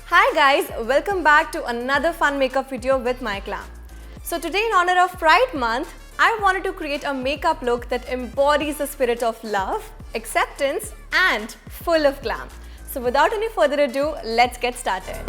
Hi guys, welcome back to another fun makeup video with MyGlamm. So today in honor of Pride Month, I wanted to create a makeup look that embodies the spirit of love, acceptance and full of glam. So without any further ado, let's get started.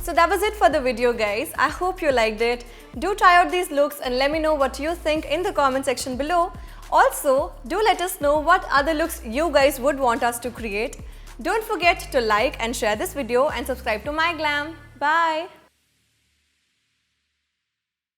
So that was it for the video guys. I hope you liked it. Do try out these looks and let me know what you think in the comment section below. Also, do let us know what other looks you guys would want us to create. Don't forget to like and share this video and subscribe to MyGlamm. Bye!